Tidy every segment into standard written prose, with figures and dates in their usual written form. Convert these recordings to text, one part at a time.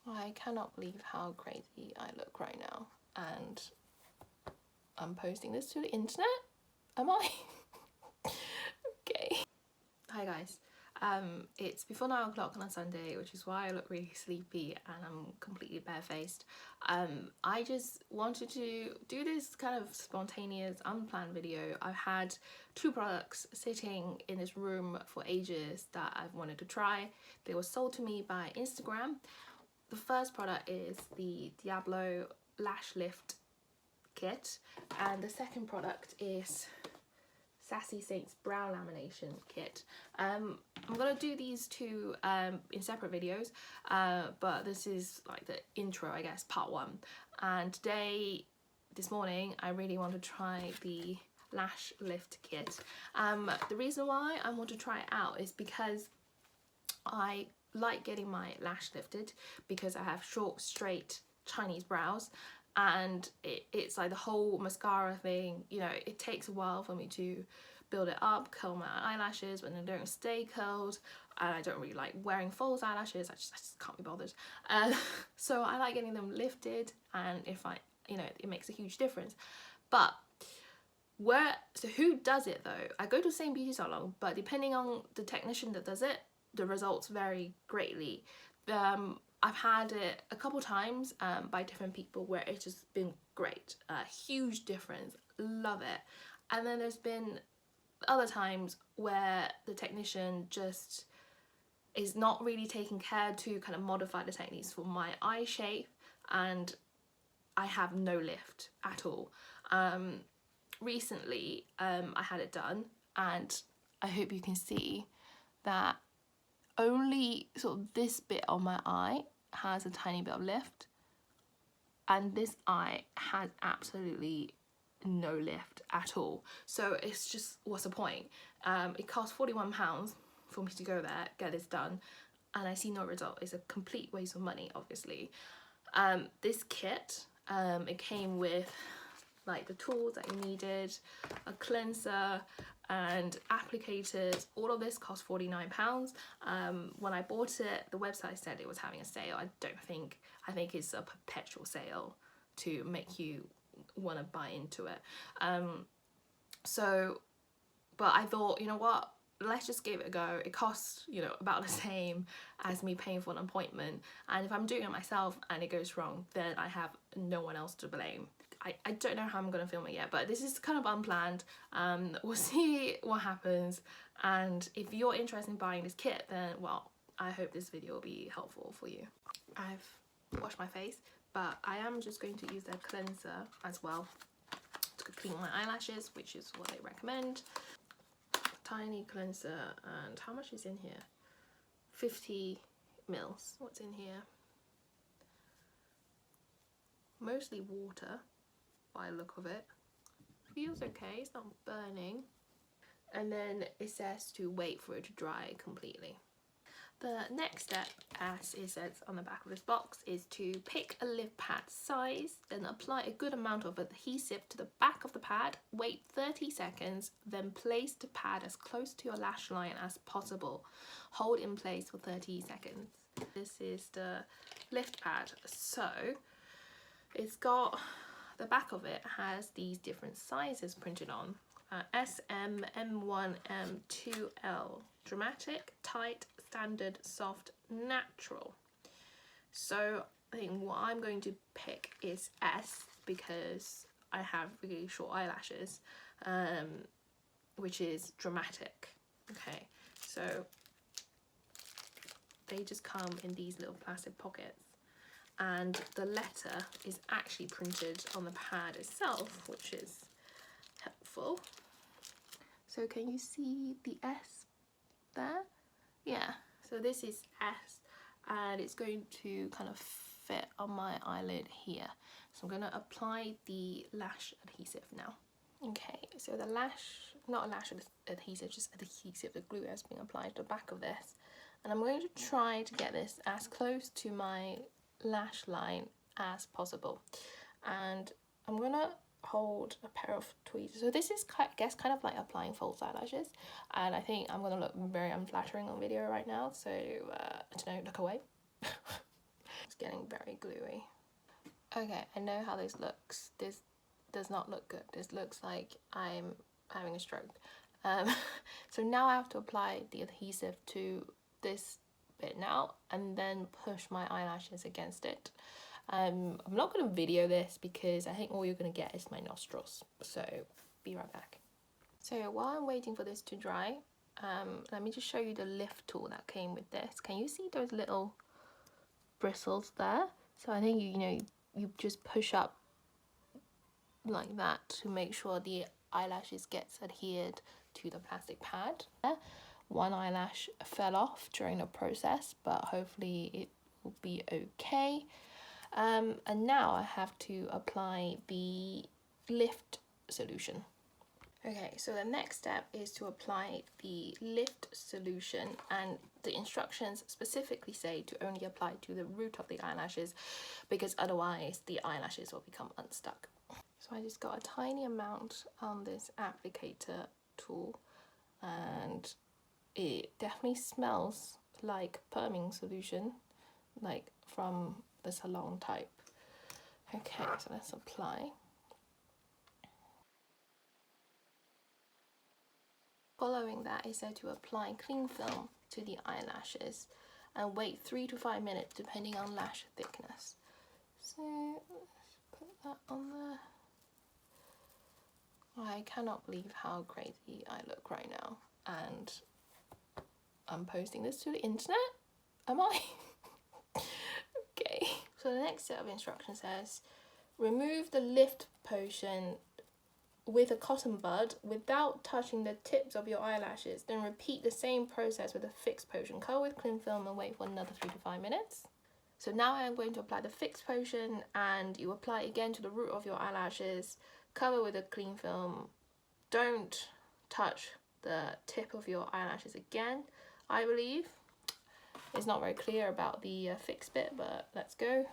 I cannot believe how crazy I look right now, and I'm posting this to the internet? Am I? Okay. Hi guys. It's before 9 o'clock on a Sunday, which is why I look really sleepy and I'm completely barefaced. I just wanted to do this kind of spontaneous, unplanned video. I've had 2 products sitting in this room for ages that I've wanted to try. They were sold to me by Instagram. The first product is the Diablo Lash Lift Kit, and the second product is Sassy Saints Brow Lamination Kit. I'm gonna do these 2 in separate videos, but this is like the intro, I guess, part 1. And this morning, I really want to try the Lash Lift Kit. The reason why I want to try it out is because I like getting my lash lifted because I have short, straight Chinese brows, and it's like the whole mascara thing, you know, it takes a while for me to build it up, curl my eyelashes when they don't stay curled, and I don't really like wearing false eyelashes. I just can't be bothered. So I like getting them lifted, and you know, it makes a huge difference. But so who does it though? I go to the same beauty salon, but depending on the technician that does it, the results vary greatly. I've had it a couple times by different people where it's just been great, huge difference, love it. And then there's been other times where the technician just is not really taking care to kind of modify the techniques for my eye shape, and I have no lift at all. Recently I had it done, and I hope you can see that only sort of this bit on my eye has a tiny bit of lift, and this eye has absolutely no lift at all. So it's just, what's the point? It costs £41 for me to go there, get this done, and I see no result. It's a complete waste of money, obviously. This kit, it came with like the tools that you needed, a cleanser and applicators. All of this cost £49. When I bought it, the website said it was having a sale. I think it's a perpetual sale to make you want to buy into it. But I thought, you know what, let's just give it a go. It costs, you know, about the same as me paying for an appointment, and if I'm doing it myself and it goes wrong, then I have no one else to blame. I don't know how I'm gonna film it yet, but this is kind of unplanned. We'll see what happens, and if you're interested in buying this kit, then well, I hope this video will be helpful for you. I've washed my face, but I am just going to use their cleanser as well to clean my eyelashes, which is what they recommend. Tiny cleanser, and how much is in here? 50 mils. What's in here? Mostly water by the look of it. Feels okay, it's not burning. And then it says to wait for it to dry completely. The next step, as it says on the back of this box, is to pick a lift pad size, then apply a good amount of adhesive to the back of the pad, wait 30 seconds, then place the pad as close to your lash line as possible. Hold in place for 30 seconds. This is the lift pad. So it's got, the back of it has these different sizes printed on. SM, M1, M2L, dramatic, tight, standard, soft, natural. So I think what I'm going to pick is S because I have really short eyelashes, which is dramatic. Okay, so they just come in these little plastic pockets, and the letter is actually printed on the pad itself, which is helpful. So can you see the S there? Yeah, so this is S, and it's going to kind of fit on my eyelid here. So I'm going to apply the lash adhesive now. Okay, so the not a lash adhesive, just adhesive, the glue has been applied to the back of this. And I'm going to try to get this as close to my lash line as possible. And I'm going to hold a pair of tweezers. So this is, I guess, kind of like applying false eyelashes, and I think I'm gonna look very unflattering on video right now, so I don't know, look away. It's getting very gluey. Okay, I know how this looks. This does not look good. This looks like I'm having a stroke. So now I have to apply the adhesive to this bit now and then push my eyelashes against it. I'm not going to video this because I think all you're going to get is my nostrils. So be right back. So while I'm waiting for this to dry, let me just show you the lift tool that came with this. Can you see those little bristles there? So I think you just push up like that to make sure the eyelashes gets adhered to the plastic pad. One eyelash fell off during the process, but hopefully it will be okay. And now I have to apply the lift solution. Okay, so the next step is to apply the lift solution, and the instructions specifically say to only apply to the root of the eyelashes because otherwise the eyelashes will become unstuck. So I just got a tiny amount on this applicator tool, and it definitely smells like perming solution, like from the salon type. Okay, so let's apply. Following that is said to apply cling film to the eyelashes and wait 3 to 5 minutes depending on lash thickness. So let's put that on there. I cannot believe how crazy I look right now, and I'm posting this to the internet? Am I? Okay. So the next set of instructions says, remove the lift potion with a cotton bud without touching the tips of your eyelashes. Then repeat the same process with a fixed potion. Cover with cling film and wait for another 3 to 5 minutes. So now I'm going to apply the fixed potion, and you apply it again to the root of your eyelashes. Cover with a cling film. Don't touch the tip of your eyelashes again, I believe. It's not very clear about the fixed bit, but let's go.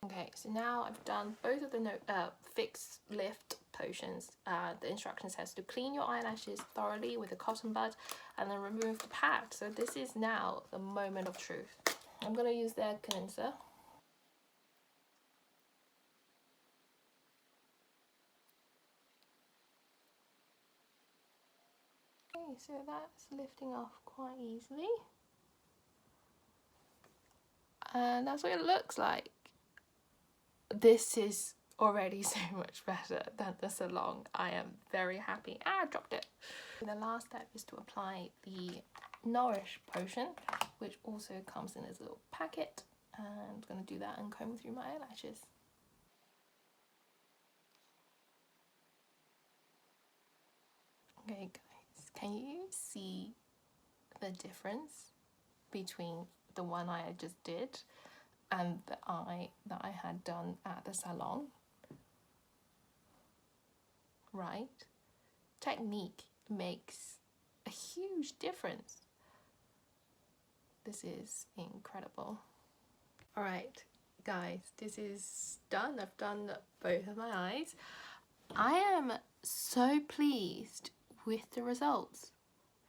Okay, so now I've done both of the fixed lift potions. The instruction says to clean your eyelashes thoroughly with a cotton bud and then remove the pad. So this is now the moment of truth. I'm going to use their cleanser. Okay, so that's lifting off quite easily. And that's what it looks like. This is already so much better than the salon. I am very happy. I dropped it. The last step is to apply the Nourish potion, which also comes in this little packet. And I'm going to do that and comb through my eyelashes. Okay guys, can you see the difference between the one I just did and the eye that I had done at the salon? Right? Technique makes a huge difference. This is incredible. Alright guys, this is done. I've done both of my eyes. I am so pleased with the results.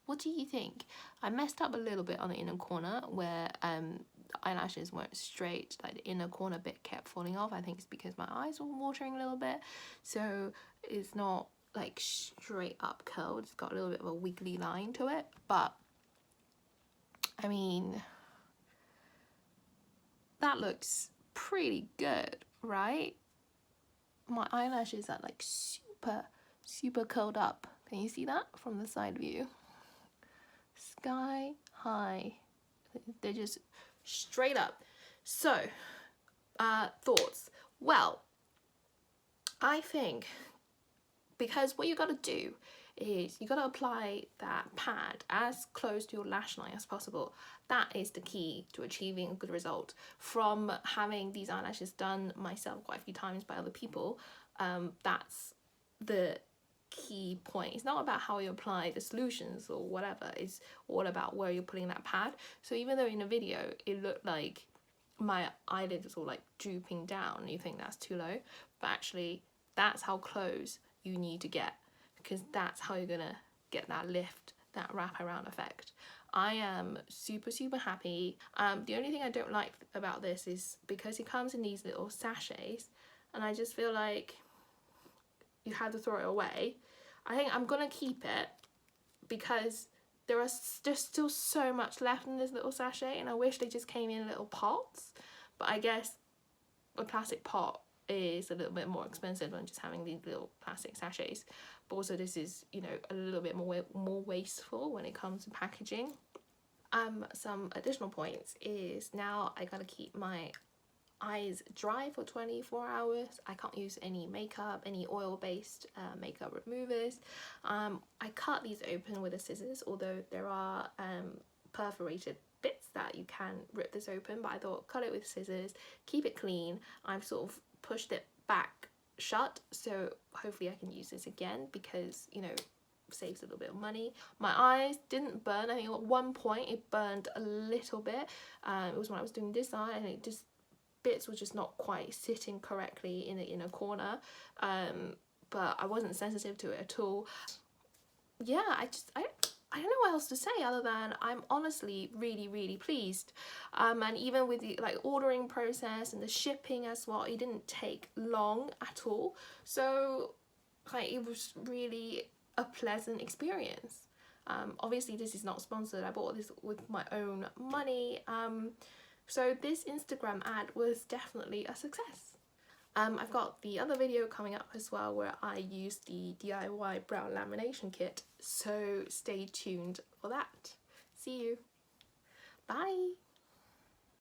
What do you think? I messed up a little bit on the inner corner where the eyelashes weren't straight, like the inner corner bit kept falling off. I think it's because my eyes were watering a little bit, so it's not like straight up curled. It's got a little bit of a wiggly line to it, but I mean, that looks pretty good, right? My eyelashes are like super curled up. Can you see that from the side view? Sky high. They're just straight up. So thoughts. Well, I think because what you got to do is you got to apply that pad as close to your lash line as possible. That is the key to achieving a good result. From having these eyelashes done myself quite a few times by other people, that's the key point. It's not about how you apply the solutions or whatever. It's all about where you're putting that pad. So even though in a video it looked like my eyelid was all like drooping down, you think that's too low, but actually that's how close you need to get, because that's how you're gonna get that lift that wraparound effect. I am super, super happy. The only thing I don't like about this is because it comes in these little sachets, and I just feel like you have to throw it away. I think I'm gonna keep it because there's still so much left in this little sachet, and I wish they just came in little pots. But I guess a plastic pot is a little bit more expensive than just having these little plastic sachets. But also this is, you know, a little bit more wasteful when it comes to packaging. Some additional points is now I gotta keep my eyes dry for 24 hours. I can't use any makeup, any oil-based makeup removers. I cut these open with the scissors, although there are perforated bits that you can rip this open, but I thought cut it with scissors, keep it clean. I've sort of pushed it back shut, so hopefully I can use this again because, you know, saves a little bit of money. My eyes didn't burn. I think at one point it burned a little bit. It was when I was doing this eye, and it just, bits were just not quite sitting correctly in a corner, but I wasn't sensitive to it at all. Yeah, I don't know what else to say other than I'm honestly really, really pleased. And even with the like ordering process and the shipping as well, it didn't take long at all. So like it was really a pleasant experience. Obviously this is not sponsored. I bought this with my own money. So this Instagram ad was definitely a success. I've got the other video coming up as well where I use the DIY brow lamination kit, so stay tuned for that. See you. Bye.